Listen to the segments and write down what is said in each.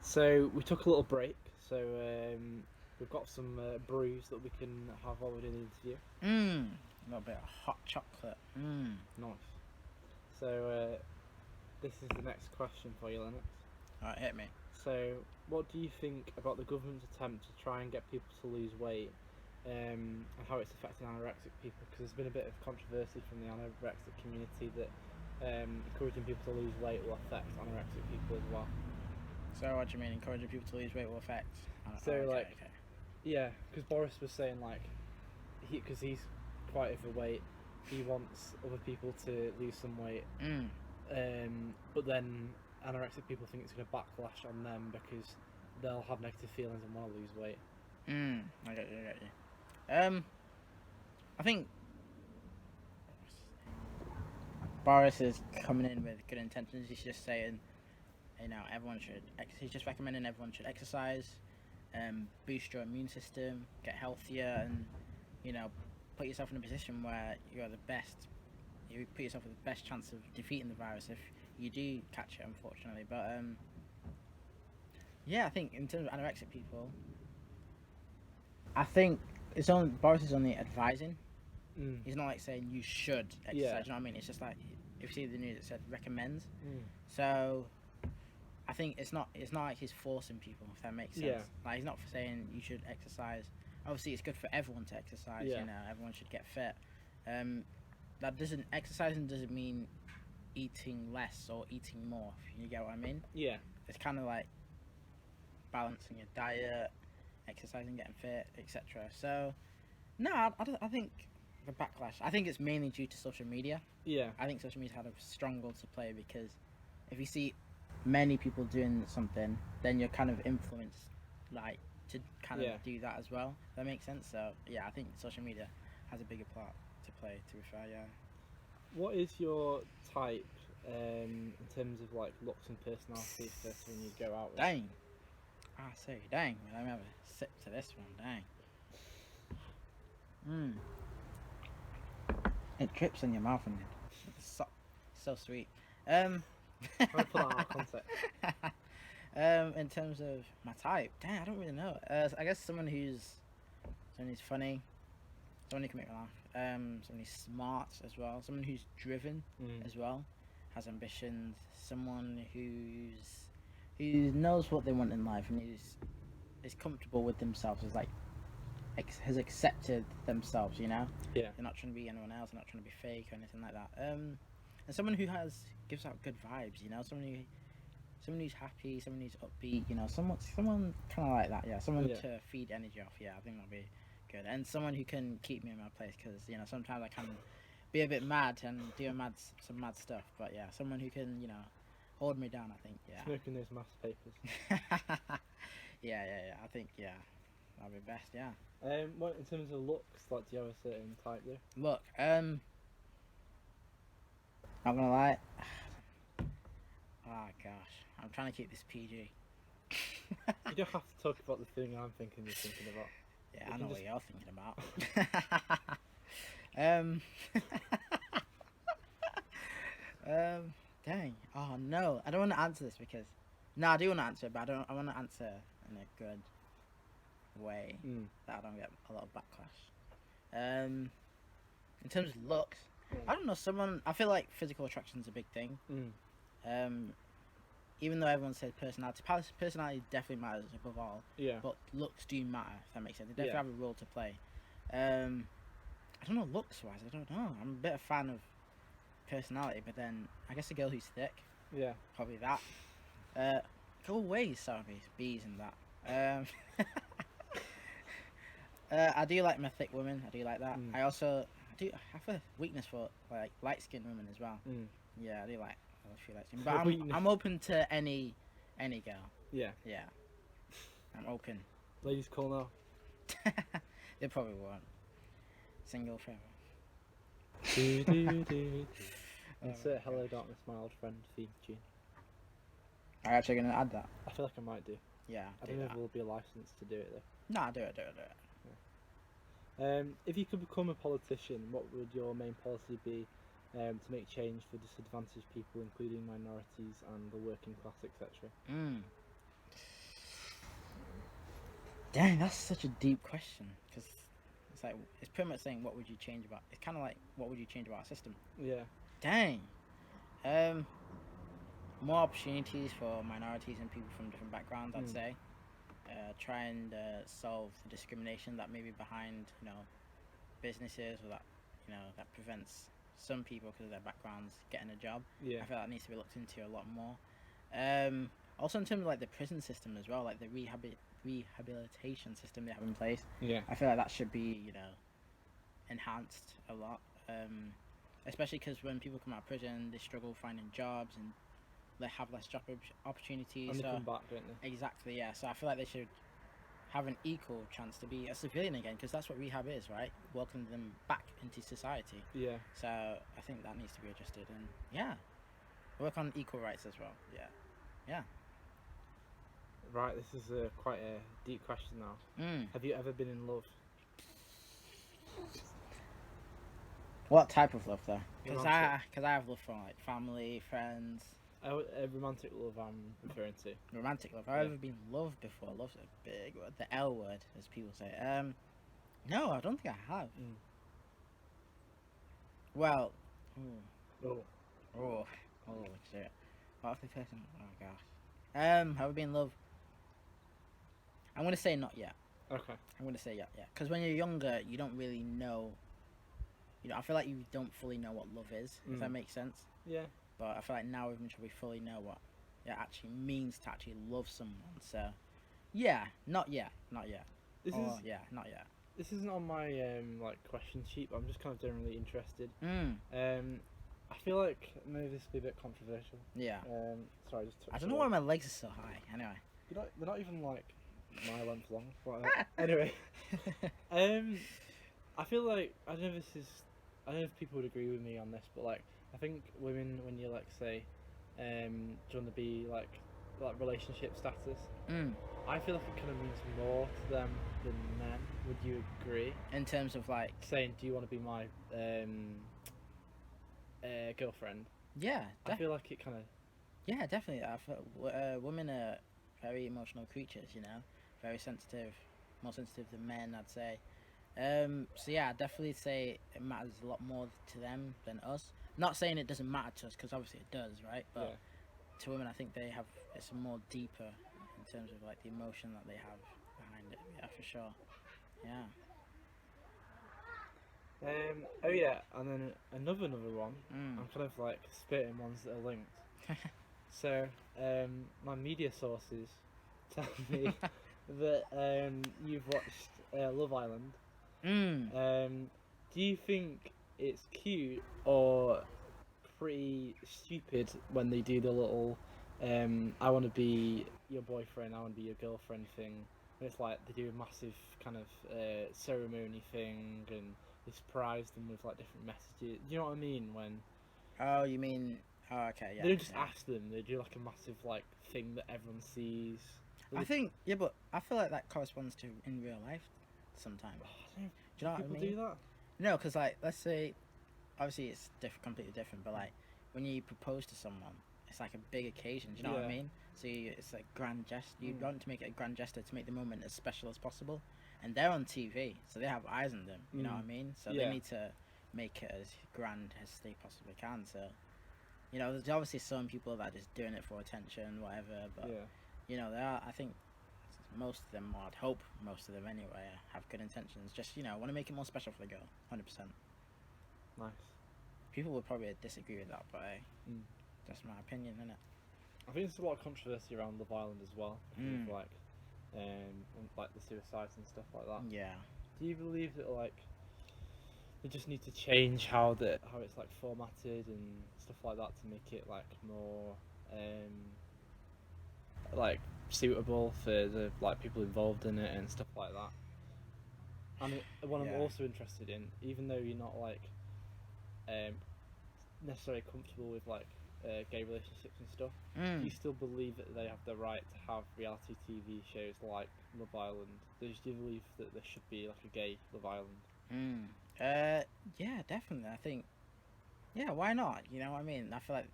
So we took a little break. So we've got some brews that we can have while we're doing the interview. A little bit of hot chocolate. Nice. So this is the next question for you, Lennox. Alright, hit me. So, what do you think about the government's attempt to try and get people to lose weight, and how it's affecting anorexic people? Because there's been a bit of controversy from the anorexic community that encouraging people to lose weight will affect anorexic people as well. So what do you mean, encouraging people to lose weight will affect? Okay. Yeah, because Boris was saying because he's quite overweight, he wants other people to lose some weight. But then anorexic people think it's going to backlash on them because they'll have negative feelings and want to lose weight. I get you. I think Boris is coming in with good intentions. He's just saying, he's just recommending everyone should exercise, boost your immune system, get healthier, and put yourself in a position where you're the best. You put yourself with the best chance of defeating the virus if you do catch it, unfortunately. But I think in terms of anorexic people, I think Boris is only advising. He's not saying you should exercise. You know what I mean? It's just if you see the news, it said recommends. So I think it's not like he's forcing people, if that makes sense. Yeah. He's not saying you should exercise. Obviously, it's good for everyone to exercise. Yeah. Everyone should get fit. Exercising doesn't mean eating less or eating more. You get what I mean? Yeah. It's kind of like balancing your diet, exercising, getting fit, etc. So, no, I think the backlash. I think it's mainly due to social media. Yeah. I think social media had a strong role to play because if you see many people doing something, then you're kind of influenced, to kind of do that as well. That makes sense. So I think social media has a bigger part to play. To be fair, yeah. What is your type in terms of looks and personality for when you go out with? Dang. Dang. Let me have a sip to this one. Dang. It drips in your mouth and it's so sweet. I'll put that out of context. In terms of my type, dang, I don't really know. I guess someone who's funny, someone who can make me laugh, someone who's smart as well, someone who's driven as well, has ambitions, someone who knows what they want in life and is comfortable with themselves, has accepted themselves, Yeah. They're not trying to be anyone else, they're not trying to be fake or anything like that. And someone who gives out good vibes, someone who's happy, someone who's upbeat, someone kind of like that, someone to feed energy off. I think that'll be good. And someone who can keep me in my place because sometimes I can be a bit mad and do some mad stuff. But someone who can hold me down. I think smoking those mass papers. I think that'll be best. What in terms of looks, do you have a certain type there? Look, not gonna lie. Oh gosh, I'm trying to keep this PG. You don't have to talk about the thing I'm thinking you're thinking about. Yeah, I know what you're thinking about. Dang. Oh no, I don't want to answer this because. No, I do want to answer it, but I want to answer in a good way that I don't get a lot of backlash. In terms of looks, I don't know. I feel like physical attraction is a big thing. Even though everyone says personality definitely matters above all. Yeah. But looks do matter, if that makes sense. They definitely have a role to play. I don't know, looks wise, I don't know. I'm a bit of a fan of personality, but then I guess a girl who's thick. Yeah. Probably that. Go away, sorry, bees and that. I do like my thick women. I do like that. I have a weakness for light skinned women as well. Yeah, I do like. But I'm open to any girl. Yeah. Yeah. I'm open. Ladies call now. They probably won't. Single forever. Insert Hello Darkness, my old friend theme tune. Are you actually going to add that? I feel like I might do. Yeah. I don't know if there will be a license to do it though. Nah, do it. Yeah. If you could become a politician, what would your main policy be to make change for disadvantaged people, including minorities and the working class, etc.? Dang, that's such a deep question. Because it's like, it's pretty much saying, what would you change about... It's kind of like, what would you change about our system? Yeah. Dang. More opportunities for minorities and people from different backgrounds, I'd say. Try and solve the discrimination that may be behind, businesses, or that, that prevents some people because of their backgrounds getting a job. Yeah. I feel that needs to be looked into a lot more. Also in terms of like the prison system as well, like the rehabilitation system they have in place. Yeah. I feel like that should be, enhanced a lot. Especially because when people come out of prison, they struggle finding jobs and they have less job opportunities. And they come back, don't they? Exactly, yeah. So I feel like they should have an equal chance to be a civilian again, because that's what rehab is, right? Welcoming them back into society. Yeah. So I think that needs to be adjusted, and yeah, work on equal rights as well. Yeah, yeah. Right, this is quite a deep question now. Have you ever been in love? What type of love though? Because Romantic. I have love from like family, friends. A romantic love I'm referring to. Romantic love. I've ever been loved before. Love's a big word. The L word, as people say. No, I don't think I have. Well, oh, shit. What if the person? Oh gosh. Have I been in love? I'm gonna say not yet. Okay. I'm gonna say yeah. Because when you're younger, you don't really know. I feel like you don't fully know what love is. If that makes sense. Yeah. But I feel like now we fully know what it actually means to actually love someone. So, yeah, not yet. Not yet. Not yet. This isn't on my like question sheet, but I'm just kind of generally interested. I feel like maybe this will be a bit controversial. Yeah. Sorry, I don't know why my legs are so high. Anyway. They're not even like my length long. But, anyway. I feel like I don't know if people would agree with me on this, but like I think women, when you like say, do you want to be like relationship status? I feel like it kind of means more to them than men. Would you agree? In terms of like saying, do you want to be my girlfriend? Yeah. I feel like it kind of. Yeah, definitely. I feel women are very emotional creatures. Very sensitive, more sensitive than men, I'd say. So yeah, I'd definitely say it matters a lot more to them than us. Not saying it doesn't matter to us, because obviously it does, right? But to women, I think it's more deeper in terms of like the emotion that they have behind it. Yeah, for sure. Yeah. Oh yeah, and then another one. I'm kind of like spitting ones that are linked. So my media sources tell me that you've watched Love Island. Do you think it's cute or pretty stupid when they do the little I want to be your boyfriend, I want to be your girlfriend thing? And it's like they do a massive kind of ceremony thing, and they surprise them with like different messages. Do you know what I mean? When oh, you mean okay, yeah. They don't just ask them; they do like a massive like thing that everyone sees. I think but I feel like that corresponds to in real life sometimes. Do you know what I mean? People do that? No, because like let's say, obviously it's completely different, but like when you propose to someone, it's like a big occasion. Do you know what I mean? So it's like grand gesture. You want to make it a grand gesture to make the moment as special as possible, and they're on TV, so they have eyes on them. You know what I mean? So they need to make it as grand as they possibly can. So, there's obviously some people that are just doing it for attention, whatever. But there are. I think most of them, or I'd hope most of them anyway, have good intentions. Just want to make it more special for the girl. 100%. Nice. People would probably disagree with that, but that's my opinion, isn't it? I think there's a lot of controversy around Love Island as well, with like the suicides and stuff like that. Yeah. Do you believe that like they just need to change how it's like formatted and stuff like that to make it like more like suitable for the like people involved in it and stuff like that? And what I'm also interested in, even though you're not like necessarily comfortable with like gay relationships and stuff, do you still believe that they have the right to have reality TV shows like Love Island? Do you believe that there should be like a gay Love Island? Yeah, definitely. I think, why not? You know what I mean? I feel like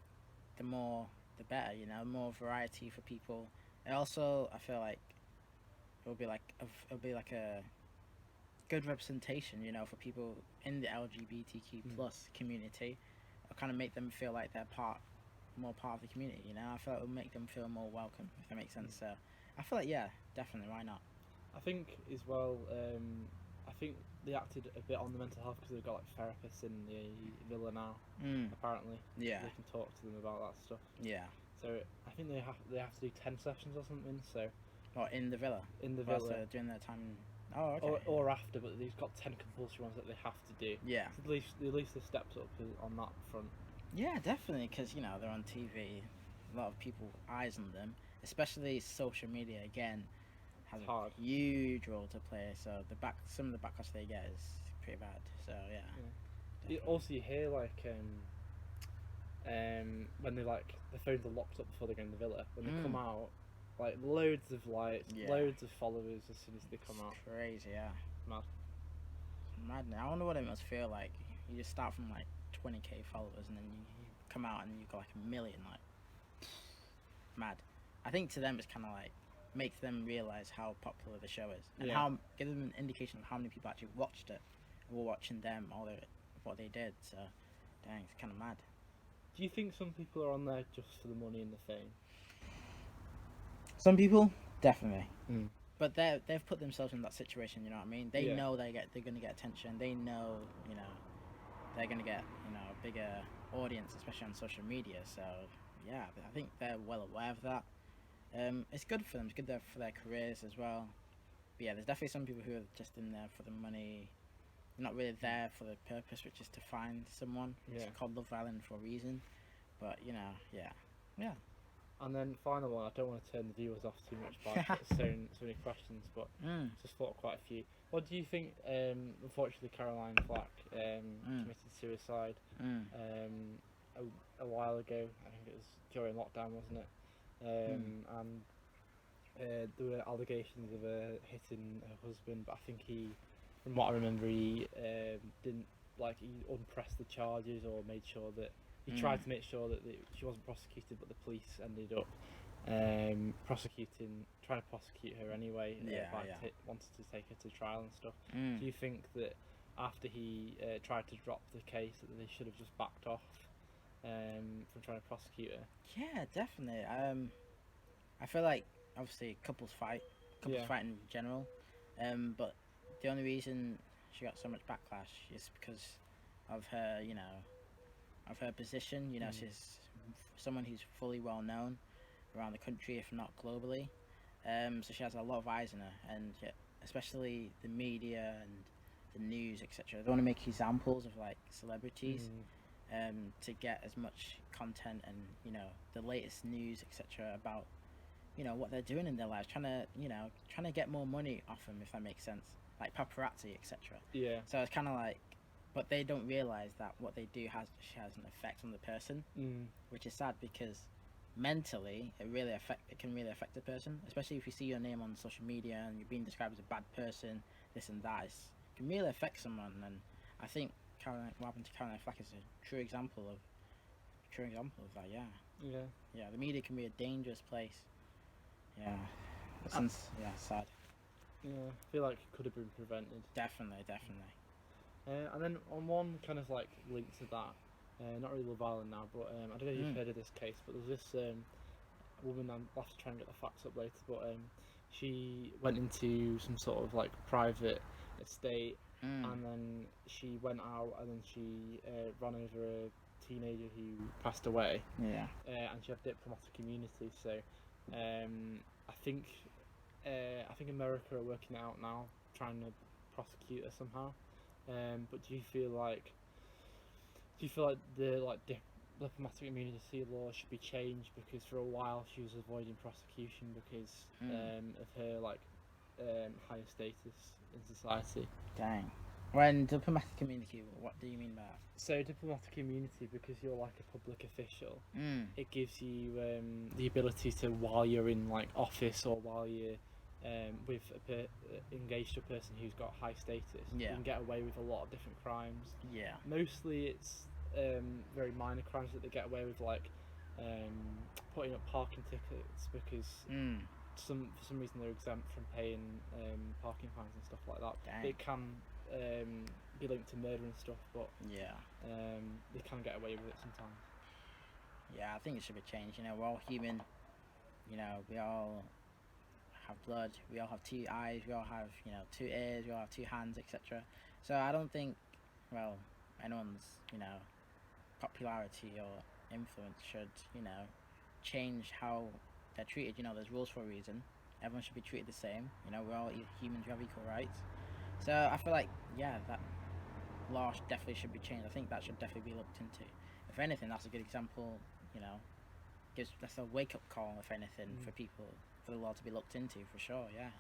the more the better. More variety for people. And also, I feel like it'll be like a good representation, you know, for people in the LGBTQ plus community. It'll kind of make them feel like they're more part of the community. You know, I feel it will make them feel more welcome, if that makes sense. So I feel like yeah, definitely, why not? I think as well. I think they acted a bit on the mental health because they've got like therapists in the villa now. Apparently, Yeah, they can talk to them about that stuff. yeah. So I think they have to do 10 sessions or something. So Or in the villa. in the Whilst villa, they're doing their time. Oh, okay. or after, but they've got 10 compulsory ones that they have to do. Yeah. So at least they stepped up on that front. Yeah, definitely, because you know they're on TV. A lot of people eyes on them, especially social media. Again, has Hard. a huge role to play. So some of the backlash they get is pretty bad. So yeah. Also, you hear like when they like the phones are locked up before they go in the villa. When they come out, like loads of likes, loads of followers as soon as they come out. Crazy, yeah. Mad. Madness. I wonder what it must feel like. You just start from like 20k followers and then you come out and you've got like 1 million, like mad. I think to them it's kind of like makes them realize how popular the show is and how give them an indication of how many people actually watched it and were watching them what they did. So dang, it's kind of mad. Do you think some people are on there just for the money and the fame? Some people definitely, but they've put themselves in that situation. You know what I mean? They know they're going to get attention. They know, you know, they're going to get, you know, a bigger audience, especially on social media. So yeah, I think they're well aware of that. It's good for them. It's good for their careers as well. But yeah, there's definitely some people who are just in there for the money. They're not really there for the purpose, which is to find someone. It's called Love Island for a reason. But you know, yeah. And then final one, I don't want to turn the viewers off too much by so many questions, but just thought of quite a few. What do you think? Unfortunately, Caroline Flack committed suicide a while ago. I think it was during lockdown, wasn't it? And there were allegations of her hitting her husband, but I think from what I remember, he didn't he unpressed the charges or made sure that. He tried to make sure that she wasn't prosecuted, but the police ended up trying to prosecute her anyway. Wanted to take her to trial and stuff. Do you think that after he tried to drop the case, that they should have just backed off from trying to prosecute her? Yeah, definitely. I feel like obviously couples fight in general, but the only reason she got so much backlash is because of her, you know, of her position. You know, she's someone who's fully well known around the country, if not globally. So she has a lot of eyes on her, and especially the media and the news, etc. They want to make examples of like celebrities to get as much content and, you know, the latest news, etc. about, you know, what they're doing in their lives, trying to get more money off them, if that makes sense, like paparazzi, etc. Yeah. So it's kind of like, but they don't realize that what they do has an effect on the person, which is sad because mentally it can really affect a person, especially if you see your name on social media and you're being described as a bad person, this and that. It can really affect someone, and I think what happened to Caroline Flack is a true example of that. Yeah, the media can be a dangerous place. Yeah, sad. Yeah, I feel like it could have been prevented. Definitely. And then on one kind of like link to that, not really Love Island now, but I don't know if you've heard of this case, but there was this woman, I'll have to try and get the facts up later, but she went into some sort of like private estate, and then she went out and then she ran over a teenager who passed away. Yeah. And she had diplomatic immunity, so I think America are working it out now, trying to prosecute her somehow. But do you feel like the diplomatic immunity law should be changed, because for a while she was avoiding prosecution because of her higher status in society? Dang. When diplomatic immunity, what do you mean by that? So diplomatic immunity, because you're like a public official, it gives you the ability to, while you're in like office or while you're with engaged to a person who's got high status, you can get away with a lot of different crimes. Yeah. Mostly it's very minor crimes that they get away with, like putting up parking tickets because for some reason they're exempt from paying parking fines and stuff like that. Dang. It can be linked to murder and stuff, but Yeah. they can get away with it sometimes. Yeah, I think it should be changed. You know, we're all human. You know, we all have blood. We all have two eyes. We all have, you know, two ears. We all have two hands, etc. So I don't think, well, anyone's, you know, popularity or influence should, you know, change how they're treated. You know, there's rules for a reason. Everyone should be treated the same. You know, we're all humans. We have equal rights. So I feel like, yeah, that law definitely should be changed. I think that should definitely be looked into. If anything, that's a good example. You know, that's a wake up call. If anything, for people, for the law to be looked into, for sure. Yeah.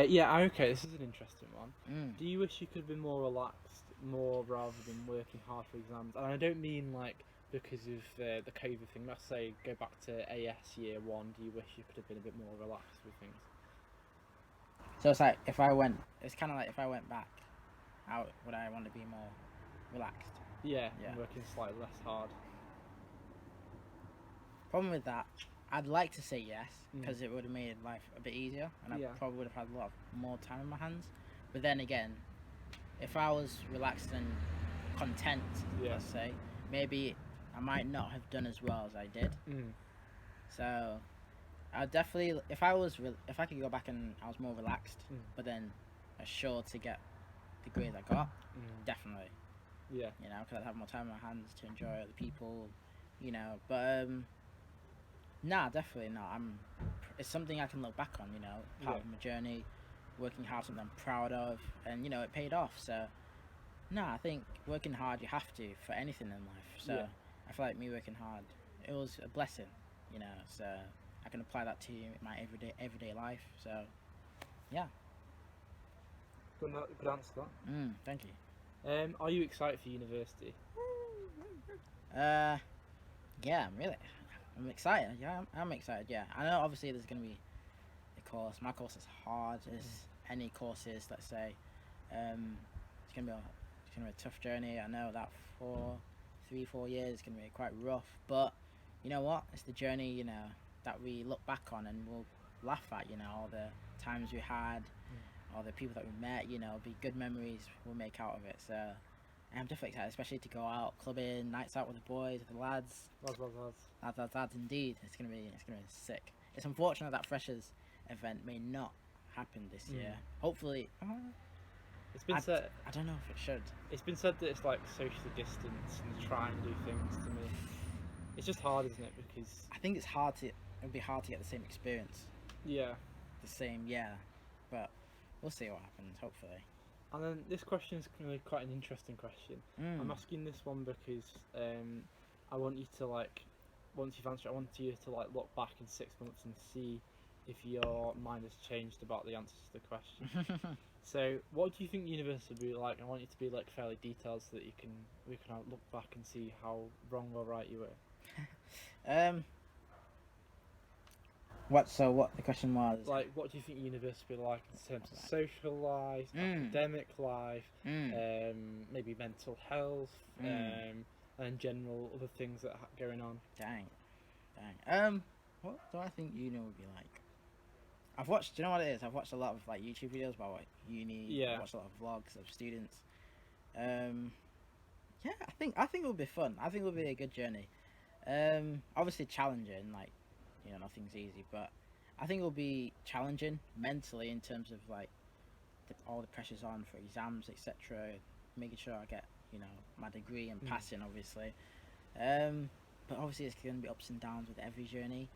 Yeah, okay, this is an interesting one. Mm. Do you wish you could have been more relaxed, more rather than working hard for exams? And I don't mean like because of the COVID thing. Let's say go back to AS year 1. Do you wish you could have been a bit more relaxed with things? So it's like if I went, it's kind of like if I went back, how would I want to be more relaxed? Yeah, Yeah. working slightly less hard. Problem with that, I'd like to say yes because it would have made life a bit easier, and I probably would have had a lot more time in my hands. But then again, if I was relaxed and content, let's say, maybe I might not have done as well as I did. So I definitely, if I could go back and I was more relaxed, but then assured to get the grades I got, definitely. Yeah. You know, because I'd have more time in my hands to enjoy other people, you know. But nah, definitely not. It's something I can look back on. You know, part of my journey, working hard, something I'm proud of, and you know, it paid off. So, nah, I think working hard, you have to for anything in life. So, I feel like me working hard, it was a blessing. You know, so I can apply that to my everyday life. So, yeah. Good answer to that. Thank you. Are you excited for university? Yeah, I'm excited. Yeah, I'm excited. Yeah, I know. Obviously, there's gonna be a course. My course is hard as any course is. Let's say, it's gonna be a tough journey. I know that for 3-4 years it's gonna be quite rough. But you know what? It's the journey. You know that we look back on and we'll laugh at. You know all the times we had. Or the people that we met, you know, be good memories we'll make out of it. So I'm definitely excited, especially to go out clubbing, nights out with the boys, with the lads. Lads, indeed. It's gonna be sick. It's unfortunate that freshers event may not happen this year. Hopefully, it's been said. I don't know if it should. It's been said that it's like socially distanced and try and do things to me. It's just hard, isn't it? Because I think it would be hard to get the same experience. Yeah. But we'll see what happens, hopefully. And then this question is going to be quite an interesting question. I'm asking this one because I want you to like, once you've answered, I want you to like look back in 6 months and see if your mind has changed about the answers to the question. So, what do you think university will be like? I want you to be like fairly detailed so that we can look back and see how wrong or right you were. What the question was? Like, what do you think university will be like in terms of social life, academic life, maybe mental health, and general other things that are going on? Dang. What do I think uni would be like? Do you know what it is? I've watched a lot of like YouTube videos about like uni. Yeah. I've watched a lot of vlogs of students. Yeah, I think it will be fun. I think it will be a good journey. Obviously challenging, like, you know, nothing's easy, but I think it'll be challenging mentally in terms of like all the pressures on for exams, etc. Making sure I get, you know, my degree and passing, obviously. But obviously it's going to be ups and downs with every journey.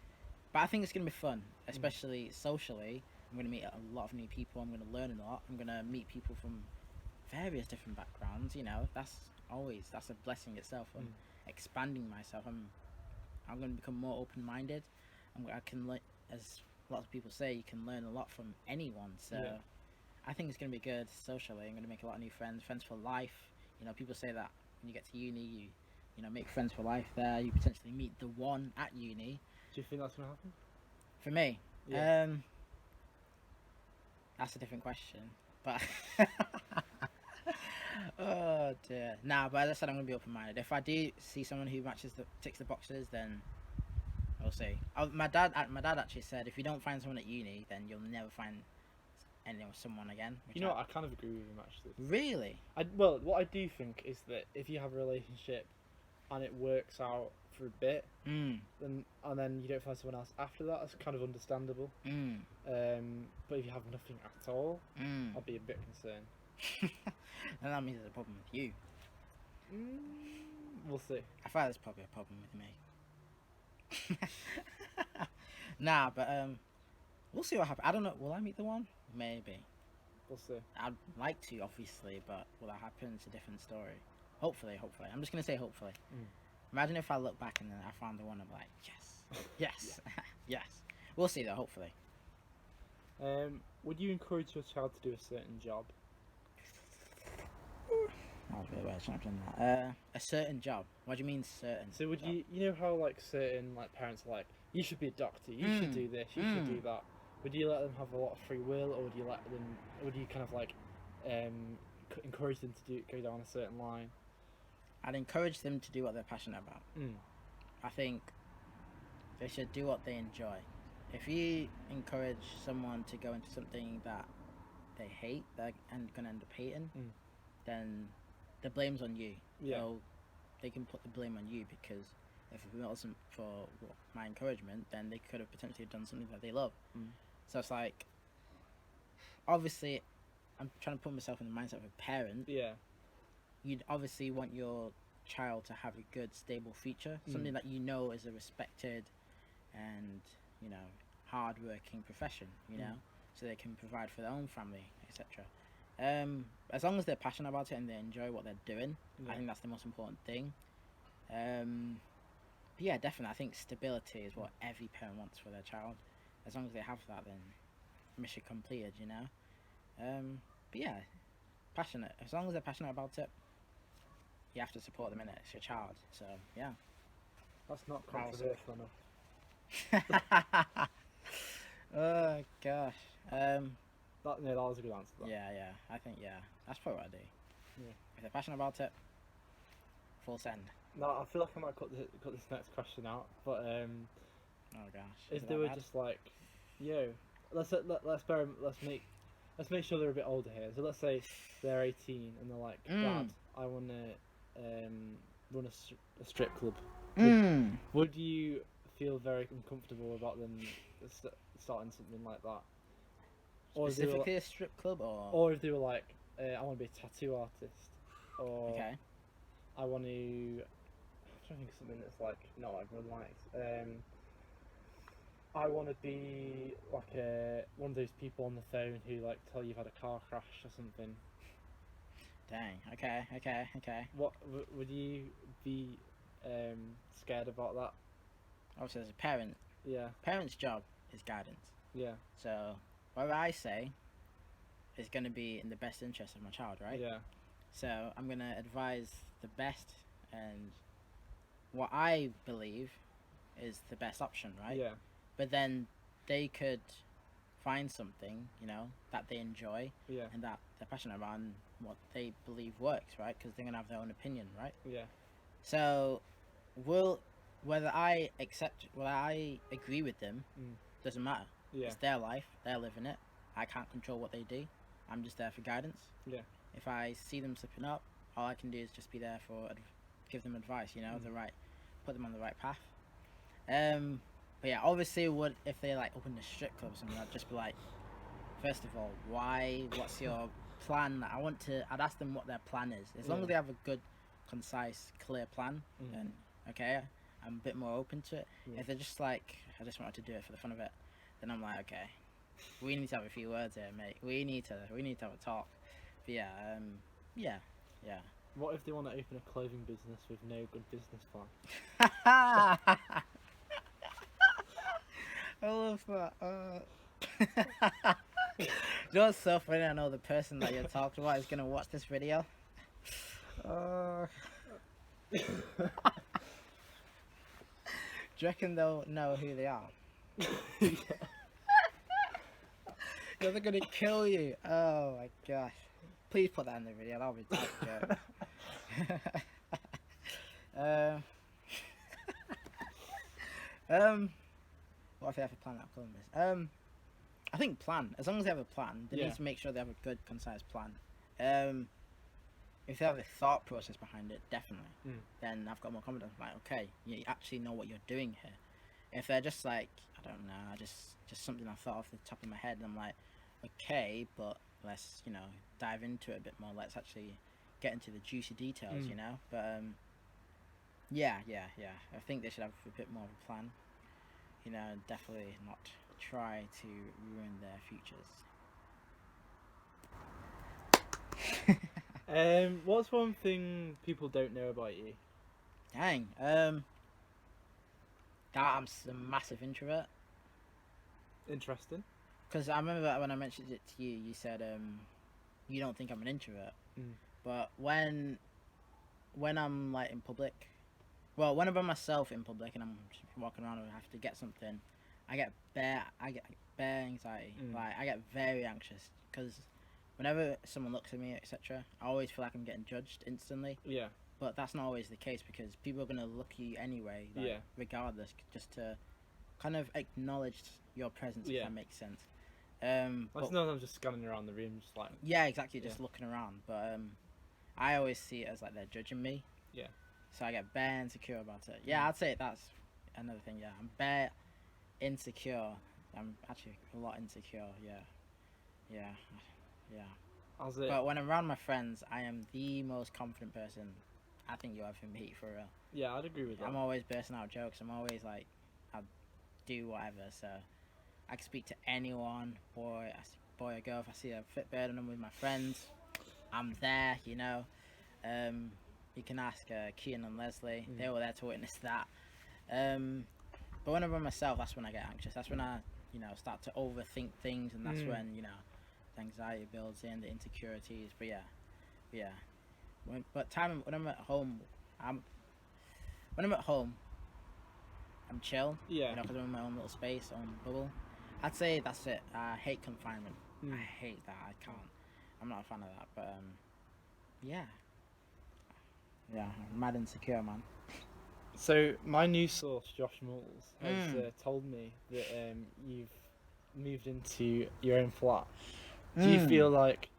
But I think it's going to be fun, especially socially. I'm going to meet a lot of new people. I'm going to learn a lot. I'm going to meet people from various different backgrounds. You know, that's a blessing itself. I'm expanding myself. I'm going to become more open-minded. I can learn, as lots of people say, you can learn a lot from anyone. So I think it's going to be good socially. I'm going to make a lot of new friends for life. You know, people say that when you get to uni, you know, make friends for life there. You potentially meet the one at uni. Do you think that's going to happen? For me? Yeah. That's a different question. But oh dear. Nah, but as I said, I'm going to be open-minded. If I do see someone who ticks the boxes, then We'll see. My dad actually said if you don't find someone at uni, then you'll never find someone again. You know what? I kind of agree with him actually. Really? Well, what I do think is that if you have a relationship and it works out for a bit, then you don't find someone else after that, that's kind of understandable. But if you have nothing at all, I'll be a bit concerned. And that means there's a problem with you. We'll see. I thought there's probably a problem with me. Nah, but we'll see what happens. I don't know. Will I meet the one? Maybe. We'll see. I'd like to, obviously, but will that happen? It's a different story. Hopefully. I'm just gonna say hopefully. Imagine if I look back and then I found the one. I'm like, yes, yes. We'll see though. Hopefully. Would you encourage your child to do a certain job? That was really weird. Something like that. A certain job. What do you mean certain? So would you know how like certain like parents are like, you should be a doctor, you should do this, you should do that. Would you let them have a lot of free will, or would you kind of like encourage them to go down a certain line? I'd encourage them to do what they're passionate about. I think they should do what they enjoy. If you encourage someone to go into something that they hate, they're gonna end up hating, then the blame's on you. Yeah. So they can put the blame on you, because if it wasn't for my encouragement, then they could have potentially done something that they love. So it's like, obviously, I'm trying to put myself in the mindset of a parent. Yeah. You'd obviously want your child to have a good, stable future, something that you know is a respected and, you know, hard-working profession, you know, so they can provide for their own family, etc. As long as they're passionate about it and they enjoy what they're doing, I think that's the most important thing. But yeah, definitely, I think stability is what every parent wants for their child. As long as they have that, then mission completed, you know. But yeah, passionate. As long as they're passionate about it, you have to support them in it. It's your child, so yeah. That's not controversial enough. Oh gosh. That was a good answer. Yeah. I think that's probably what I do. Yeah. If they're passionate about it, full send. No, I feel like I might cut this next question out, but oh gosh. If they were just like, let's make sure they're a bit older here. So let's say they're 18 and they're like, Dad, I want to run a strip club. Would you feel very uncomfortable about them starting something like that? Or specifically a strip club, or if they were like, I want to be a tattoo artist, or I want to. I'm trying to think of something that's like not what everyone likes. I want to be like one of those people on the phone who like tell you you've had a car crash or something. Dang. Okay. What would you be scared about that? Obviously, as a parent, parent's job is guidance. Yeah. So whatever I say is going to be in the best interest of my child, right? Yeah. So I'm going to advise the best and what I believe is the best option, right? Yeah. But then they could find something, you know, that they enjoy and that they're passionate about and what they believe works, right? Because they're going to have their own opinion, right? Yeah. So whether I agree with them doesn't matter. Yeah. It's their life. They're living it. I can't control what they do. I'm just there for guidance. Yeah. If I see them slipping up, all I can do is just be there for give them advice. You know, put them on the right path. But yeah, obviously, if they like open a strip club or something, I'd just be like, first of all, why? What's your plan? I'd ask them what their plan is. As long as they have a good, concise, clear plan, then okay, I'm a bit more open to it. If they're just like, I just wanted to do it for the fun of it, then I'm like, okay, we need to have a few words here, mate. We need to have a talk. But yeah. What if they want to open a clothing business with no good business plan? I love that. You know what's so funny? I know the person that you're talking about is gonna watch this video. Do you reckon they'll know who they are? They're gonna kill you. Oh my gosh. Please put that in the video, that'll be tough. What if they have a plan out of Columbus? I think plan. As long as they have a plan, they Yeah. need to make sure they have a good, concise plan. If they have a thought process behind it, definitely. Then I've got more confidence. Like, okay, you actually know what you're doing here. If they're just like, I don't know, just something I thought off the top of my head, and I'm like, okay, but let's dive into it a bit more. Let's actually get into the juicy details, But yeah. I think they should have a bit more of a plan. Definitely not try to ruin their futures. What's one thing people don't know about you? Dang. That I'm a massive introvert. Interesting. Because I remember that when I mentioned it to you, you said you don't think I'm an introvert. But when I'm like in public, well, when I'm by myself in public and I'm just walking around and I have to get something, I get bare anxiety. Like I get very anxious because whenever someone looks at me, etc., I always feel like I'm getting judged instantly. Yeah. But that's not always the case because people are gonna look at you anyway, regardless, just to kind of acknowledge your presence, if that makes sense. But I'm just scanning around the room, just like exactly, just looking around. But I always see it as like they're judging me. Yeah. So I get bare insecure about it. Yeah, I'd say that's another thing. Yeah, I'm bare insecure. I'm actually a lot insecure. Yeah. How's it? But when I'm around my friends, I am the most confident person I think you'll ever meet, for real. Yeah, I'd agree with that. I'm always bursting out jokes. I'm always like, I'll do whatever. So I can speak to anyone, boy or girl. If I see a Fitbit and I'm with my friends, I'm there. You can ask Kian and Leslie. They were there to witness that. But when I'm by myself, that's when I get anxious. That's when I, start to overthink things, and that's when, the anxiety builds in, the insecurities. But yeah. When I'm at home, I'm chill. Yeah. Because I'm in my own little space, own bubble. I'd say that's it. I hate confinement. I hate that. I can't. I'm not a fan of that. But yeah, I'm mad insecure, man. So my new source, Josh Moles, has told me that you've moved into your own flat. Do you feel like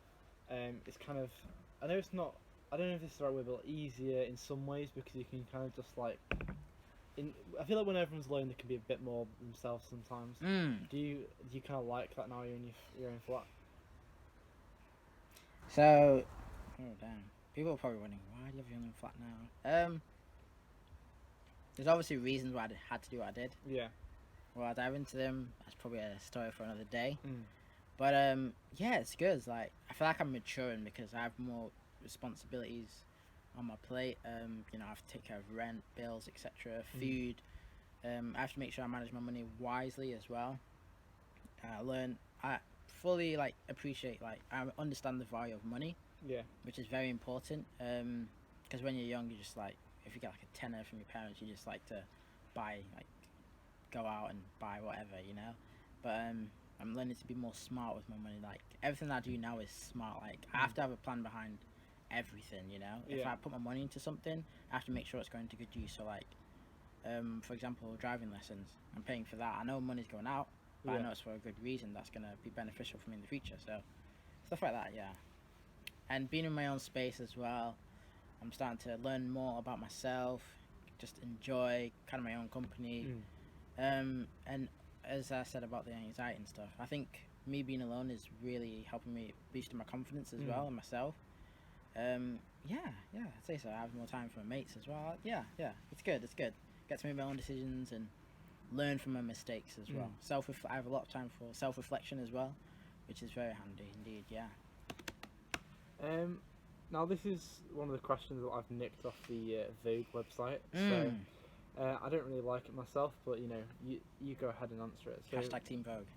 it's kind of? I know it's not. I don't know if this is the right word, but easier in some ways because you can kind of just like. I feel like when everyone's alone, they can be a bit more themselves sometimes. Do you kind of like that now you're in your own flat? So, oh damn, people are probably wondering why do you have your own flat now? There's obviously reasons why I had to do what I did. Yeah. Well, I'll dive into them. That's probably a story for another day. But yeah, it's good. It's like I feel like I'm maturing because I have more responsibilities on my plate. I have to take care of rent, bills, etc., food. I have to make sure I manage my money wisely as well. I fully appreciate, I understand the value of money. Yeah. Which is very important. Because when you're young, you just if you get a tenner from your parents, you just like to buy, go out and buy whatever, But I'm learning to be more smart with my money. Everything I do now is smart. I have to have a plan behind everything, If I put my money into something, I have to make sure it's going to good use. So for example, driving lessons, I'm paying for that. I know money's going out, but I know it's for a good reason. That's going to be beneficial for me in the future. So stuff like that, yeah. And being in my own space as well, I'm starting to learn more about myself, just enjoy kind of my own company. And as I said about the anxiety and stuff, I think me being alone is really helping me boosting my confidence as well in myself. Yeah, I'd say so. I have more time for my mates as well. Yeah, it's good. Get to make my own decisions and learn from my mistakes as well. I have a lot of time for self-reflection as well, which is very handy indeed. Yeah. Now this is one of the questions that I've nicked off the Vogue website. So I don't really like it myself, but you go ahead and answer it. So, Hashtag Team Vogue.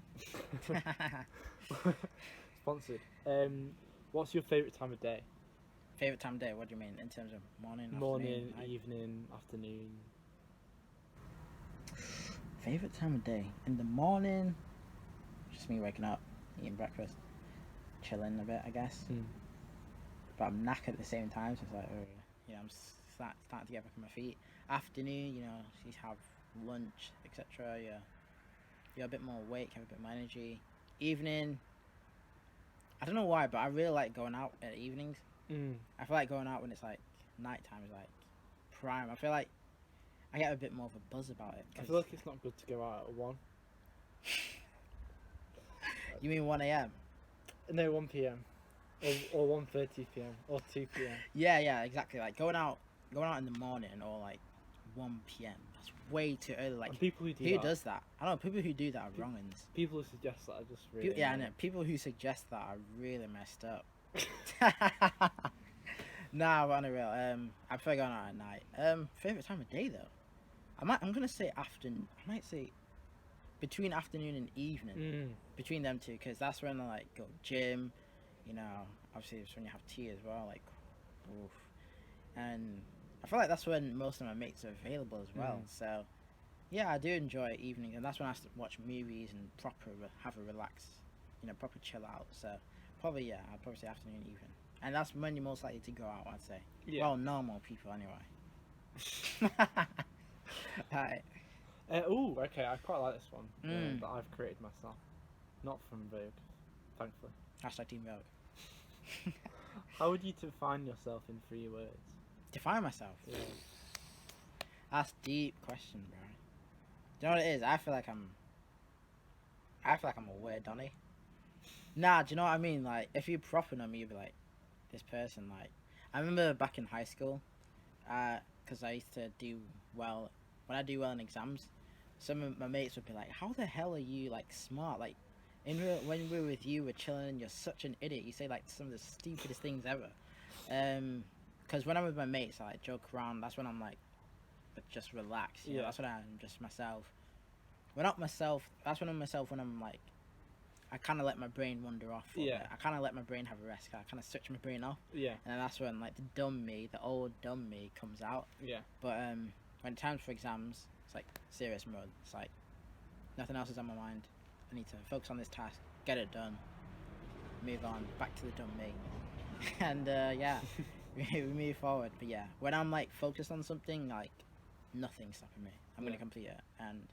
Sponsored. What's your favourite time of day? Favourite time of day? What do you mean in terms of morning, Morning, afternoon, evening, afternoon. Favourite time of day? In the morning, just me waking up, eating breakfast, chilling a bit, I guess. But I'm knackered at the same time, so it's I'm starting to get back on my feet. Afternoon, you have lunch, etc. You're a bit more awake, have a bit more energy. Evening, I don't know why, but I really like going out at evenings. I feel like going out when it's like nighttime is like prime. I feel like I get a bit more of a buzz about it. I feel like it's not good to go out at 1. You mean 1 a.m.? No, 1 p.m. or 1:30 p.m. or 2 p.m. Yeah, exactly. Like going out in the morning or like 1 p.m. That's way too early. Like And people who do who that, does that? I don't know. People who do that are wrongins. people who suggest that are just really Yeah, I know. annoying. People who suggest that are really messed up. Nah, but on the real, I prefer going out at night. Favorite time of day though, I'm gonna say afternoon. I might say between afternoon and evening, between them two, because that's when I like go gym. You know, obviously it's when you have tea as well. Like, oof. And I feel like that's when most of my mates are available as well. So yeah, I do enjoy evenings, and that's when I watch movies and have a relax, proper chill out. So probably I'd probably say afternoon, evening. And that's when you're most likely to go out, I'd say. Yeah. Well, normal people, anyway. Alright. Okay, I quite like this one that I've created myself. Not from Vogue, thankfully. Hashtag Team Vogue. How would you define yourself in 3 words? Define myself? Yeah. That's a deep question, bro. Do you know what it is? I feel like I'm a weird Donny. Nah, do you know what I mean? Like, if you proper know me, you'd be like, this person, like... I remember back in high school, because I used to do well... When I do well in exams, some of my mates would be like, how the hell are you, like, smart? Like, when we're with you, we're chilling, and you're such an idiot. You say, like, some of the stupidest things ever. Because when I'm with my mates, I, like, joke around. That's when I'm, like, just relaxed. You know? That's when I'm just myself. Well, not myself. That's when I'm myself when I'm, like... I kind of let my brain wander off. I kind of let my brain have a rest. I kind of switch my brain off. Yeah. And then that's when, like, the old dumb me comes out. Yeah. But when it's time for exams, it's like serious mode. It's like nothing else is on my mind. I need to focus on this task, get it done, move on, back to the dumb me. And we move forward. But yeah, when I'm like focused on something, like nothing's stopping me. I'm gonna complete it, and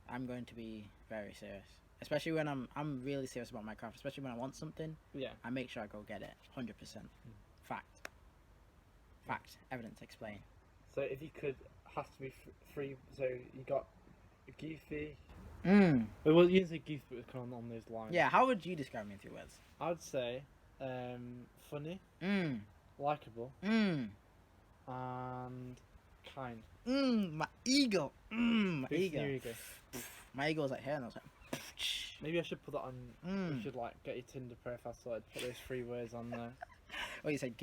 I'm going to be very serious. Especially when I'm really serious about my craft. Especially when I want something. Yeah. I make sure I go get it. 100%. Fact. Evidence. Explain. So if you could, has to be 3. So you got goofy. Well, you didn't say goofy, but it's kind of on those lines. Yeah. How would you describe me in 3 words? I would say, funny, likable, and kind. My ego. My Boost ego. your ego. My ego was like here, and I was like. Maybe I should put that on. We should like get your Tinder profile sorted. Put those 3 words on there. Oh, you said.